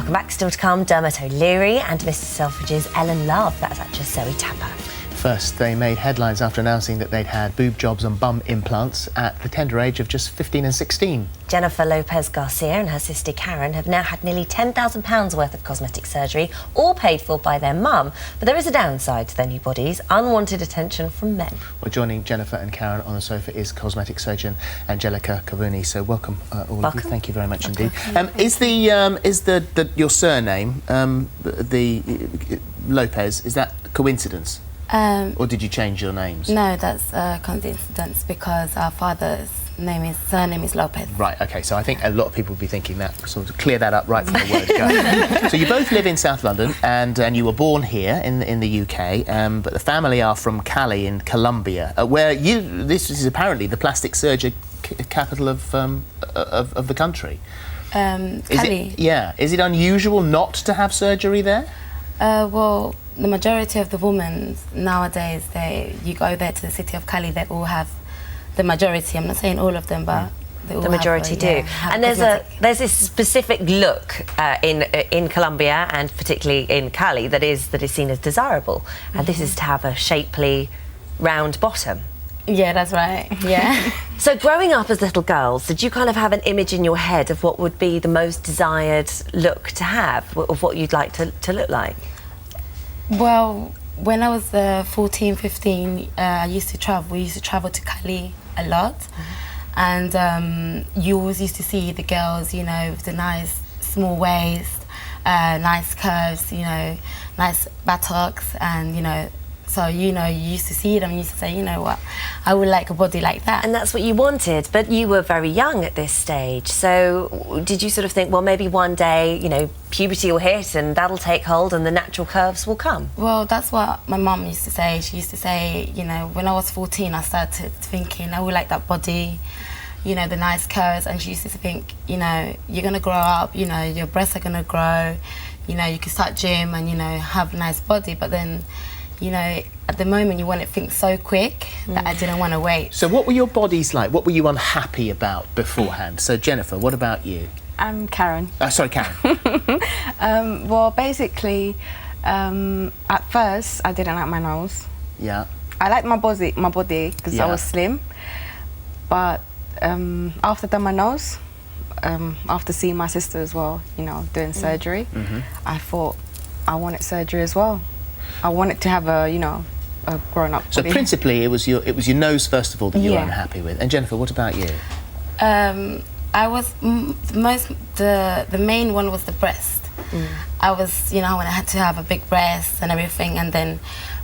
Welcome back. Still to come, Dermot O'Leary and Mr Selfridge's Ellen Love. That's actress Zoe Tapper. First, they made headlines after announcing that they'd had boob jobs and bum implants at the tender age of just 15 and 16. Jennifer Lopez Garcia and her sister Karen have now had nearly £10,000 worth of cosmetic surgery, all paid for by their mum. But there is a downside to their new bodies: unwanted attention from men. Well, joining Jennifer and Karen on the sofa is cosmetic surgeon Angelica Kavouni. So welcome, all of you. Thank you very much indeed. Is your surname, the Lopez, is that coincidence? Or did you change your names? No, that's a coincidence because our father's surname is Lopez. Right, okay, so I think a lot of people would be thinking that, sort of clear that up right from the word go. So you both live in South London and you were born here in the UK, but the family are from Cali in Colombia, where this is apparently the plastic surgery capital of the country. Cali? Is it unusual not to have surgery there? Well, the majority of the women nowadays, you go there to the city of Cali, they all have, the majority, I'm not saying all of them, but they all the majority do. And there's this specific look in Colombia and particularly in Cali that is seen as desirable, and this is to have a shapely, round bottom. Yeah, that's right. Yeah. So growing up as little girls, did you kind of have an image in your head of what would be the most desired look to have, of what you'd like to look like? Well, when I was 14, 15, we used to travel to Cali a lot. And you always used to see the girls, you know, with the nice small waist, nice curves, you know, nice buttocks, and, you know, so, you know, you used to see them and you used to say, you know what, I would like a body like that. And that's what you wanted, but you were very young at this stage. So did you sort of think, well, maybe one day, you know, puberty will hit and that'll take hold and the natural curves will come? Well, that's what my mum used to say. She used to say, you know, when I was 14, I started thinking, I would like that body, you know, the nice curves. And she used to think, you know, you're going to grow up, you know, your breasts are going to grow, you know, you can start gym and, you know, have a nice body. But then, you know, at the moment you want it things so quick that I didn't want to wait. So what were your bodies like? What were you unhappy about beforehand? So Jennifer, what about you? I'm Karen. Sorry, Karen. Well, basically, at first I didn't like my nose. Yeah. I liked my body because I was slim. But after done my nose, after seeing my sister as well, you know, doing surgery, I thought I wanted surgery as well. I wanted to have a, you know, a grown-up body. So principally, it was your nose first of all that you were unhappy with. And Jennifer, what about you? I was the main one was the breast. I was, you know, when I had to have a big breast and everything, and then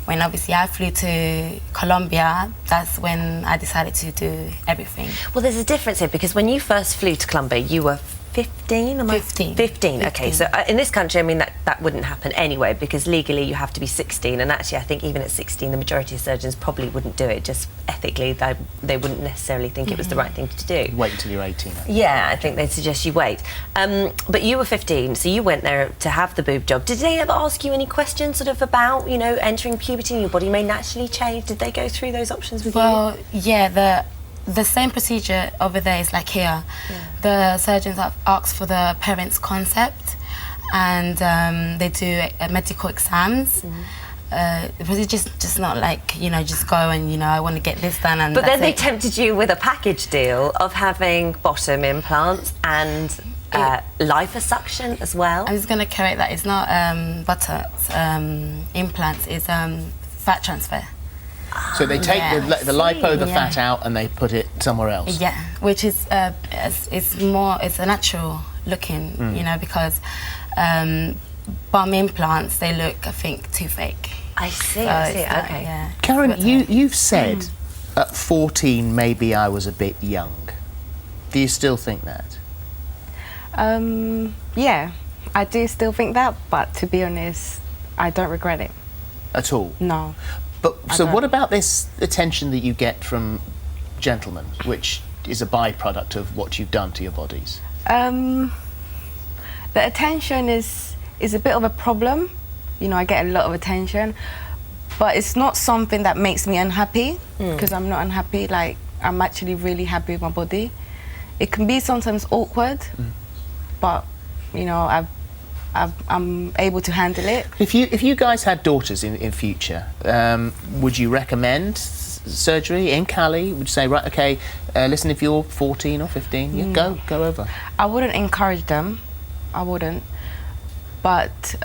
when obviously I flew to Colombia, that's when I decided to do everything. Well, there's a difference here because when you first flew to Colombia, you were 15? 15. Okay, so in this country, I mean, that wouldn't happen anyway because legally you have to be 16, and actually I think even at 16 the majority of surgeons probably wouldn't do it, just ethically they wouldn't necessarily think it was the right thing to do. Wait until you're 18. Yeah, I think they'd suggest you wait. But you were 15, so you went there to have the boob job. Did they ever ask you any questions sort of about, you know, entering puberty and your body may naturally change? Did they go through those options with you? Well, yeah, the same procedure over there is like here. The surgeons have asked for the parents' concept, and they do medical exams. The procedure's just not like, you know, just go and, you know, I want to get this done and But then they it. tempted you with a package deal of having bottom implants and liposuction as well. I'm just going to correct that. It's not buttocks, implants, it's fat transfer. So they take the lipo, the fat out, and they put it somewhere else. Yeah, which is it's a natural looking, you know, because bum implants, they look, I think, too fake. I see. So I see. it's Okay. yeah. Karen, you've said at 14 maybe I was a bit young. Do you still think that? Yeah, I do still think that, but to be honest, I don't regret it. At all? No. But so what about this attention that you get from gentlemen, which is a byproduct of what you've done to your bodies? The attention is a bit of a problem. You know, I get a lot of attention, but it's not something that makes me unhappy, because I'm not unhappy. Like, I'm actually really happy with my body. It can be sometimes awkward, but, you know, I'm able to handle it. If you guys had daughters in future, would you recommend surgery in Cali? Would you say, right, okay, listen, if you're 14 or 15, go over? I wouldn't encourage them. I wouldn't. But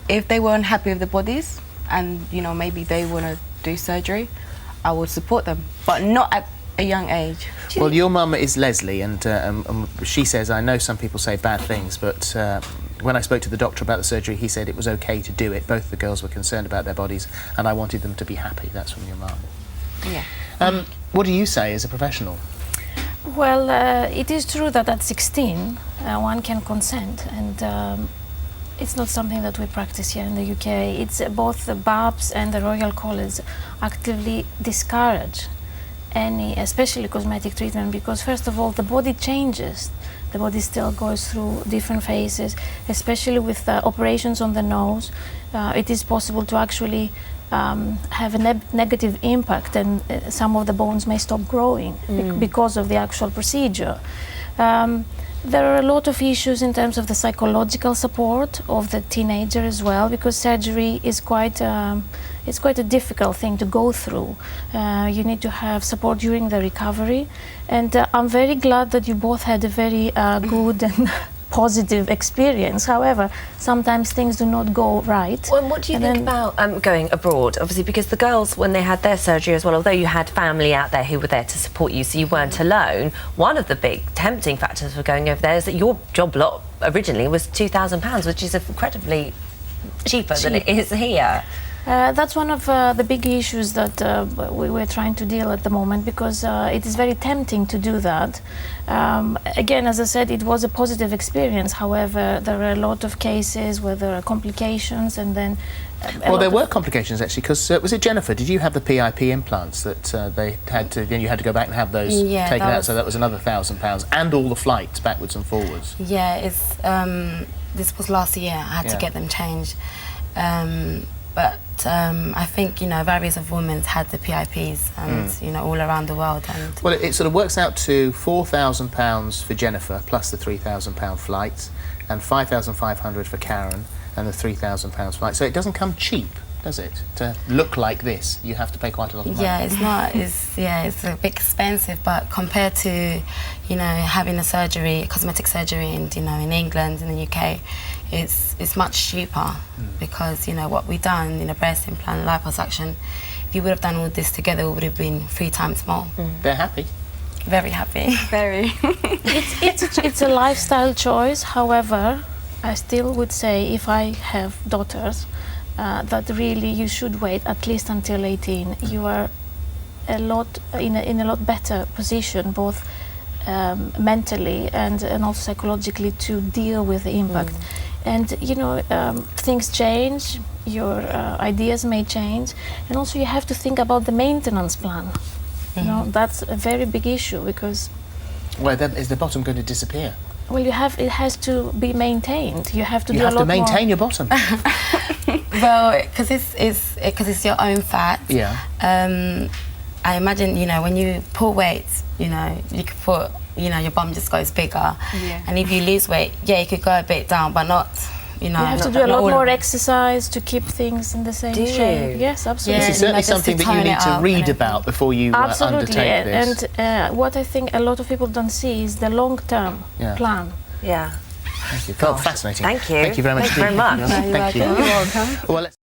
if they weren't happy with the bodies and, you know, maybe they want to do surgery, I would support them, but not at a young age. Well, your mum is Leslie, and she says, I know some people say bad things, but when I spoke to the doctor about the surgery, he said it was okay to do it. Both the girls were concerned about their bodies, and I wanted them to be happy. That's from your mum. Yeah. What do you say as a professional? Well, it is true that at 16 one can consent, and it's not something that we practice here in the UK. It's both the BAPS and the Royal College actively discourage any, especially cosmetic treatment, because first of all the body changes. The body still goes through different phases, especially with operations on the nose. It is possible to actually have a negative impact, and some of the bones may stop growing because of the actual procedure. There are a lot of issues in terms of the psychological support of the teenager as well, because surgery is quite a difficult thing to go through. You need to have support during the recovery, and I'm very glad that you both had a very good and positive experience. However, sometimes things do not go right. Well, and what do you think about going abroad? Obviously, because the girls, when they had their surgery as well, although you had family out there who were there to support you, so you weren't alone, one of the big tempting factors for going over there is that your job lot originally was £2,000, which is incredibly cheaper than it is here. That's one of the big issues that we're trying to deal at the moment, because it is very tempting to do that. Again, as I said, it was a positive experience. However, there are a lot of cases where there are complications, and then well, there were complications actually, because was it Jennifer? Did you have the PIP implants that they had to? Then you had to go back and have those taken out. So that was another £1,000, and all the flights backwards and forwards. Yeah, it's this was last year. I had to get them changed. But I think, you know, various of women had the PIPs, and you know, all around the world. And well, it sort of works out to £4,000 for Jennifer, plus the £3,000 flights, and £5,500 for Karen, and the £3,000 flight. So it doesn't come cheap, does it? To look like this, you have to pay quite a lot of money. Yeah, it's not. It's a bit expensive, but compared to, you know, having a surgery, cosmetic surgery, and you know, in England, in the UK, it's much cheaper, because you know what we've done in a breast implant, liposuction. If you would have done all this together, it would have been 3 times more. They're happy. Very happy. Very. it's a lifestyle choice. However, I still would say, if I have daughters, that really you should wait at least until 18. You are in a lot better position, both mentally and also psychologically, to deal with the impact. And you know, things change, your ideas may change, and also you have to think about the maintenance plan. You know, that's a very big issue, because well, is the bottom going to disappear? Well, it has to be maintained. You have to you do have a lot to maintain more. your bottom. Well, because it's your own fat. Yeah. I imagine, you know, when you pull weight, you know, you could put, you know, your bum just goes bigger. Yeah. And if you lose weight, yeah, you could go a bit down, but not, you know. You have to do a lot more exercise to keep things in the same shape. Yes, absolutely. This is certainly like something that you need to read about before you undertake this. And what I think a lot of people don't see is the long-term plan. Yeah. Thank you. Fascinating. Thank you. Thank you very much. Thank you very much. Thank you. You're welcome. Well, let's